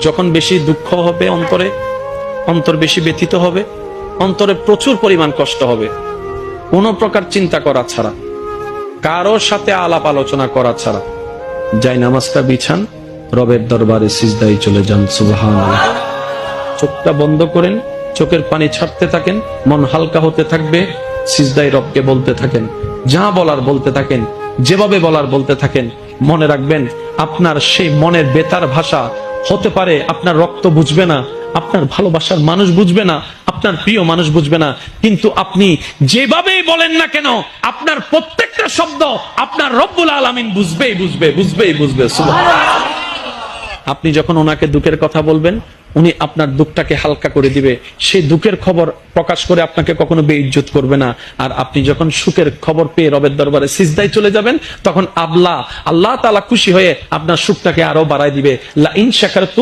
যখন বেশি দুঃখ হবে অন্তরে, অন্তর বেশি ব্যথিত হবে, অন্তরে প্রচুর পরিমাণ কষ্ট হবে, কোন প্রকার চিন্তা করা ছাড়া, কারোর সাথে আলাপ আলোচনা করা ছাড়া যাই নামাজটা বিছান, রবের দরবারে সিজদায় চলে যান। সুবহানাল্লাহ। চোখটা বন্ধ করেন, চোখের পানি ছাড়তে থাকেন, মন হালকা হতে থাকবে, সিজদায় রবকে বলতে থাকেন, যা বলার বলতে থাকেন, যেভাবে বলার বলতে থাকেন। মনে রাখবেন, আপনার সেই মনের বেতার ভাষা হতে পারে আপনার রক্ত বুঝবে না, আপনার ভালোবাসার মানুষ বুঝবে না, আপনার প্রিয় মানুষ বুঝবে না, কিন্তু আপনি যেভাবেই বলেন না কেন, আপনার প্রত্যেকটা শব্দ আপনার রব্বুল আলামিন বুঝবেই বুঝবে। সুবহানাল্লাহ। আপনি যখন ওনাকে দুঃখের কথা বলবেন, উনি আপনার দুঃখটাকে হালকা করে দিবে, সেই দুঃখের খবর প্রকাশ করে আপনাকে কখনো বেইজ্জত করবে না। আর আপনি যখন সুখের খবর পেয়ে রবের দরবারে সিজদায় চলে যাবেন, তখন আল্লাহ তাআলা খুশি হয়ে আপনার সুখটাকে আরো বাড়ায় দিবে। লা ইন শাকারতুম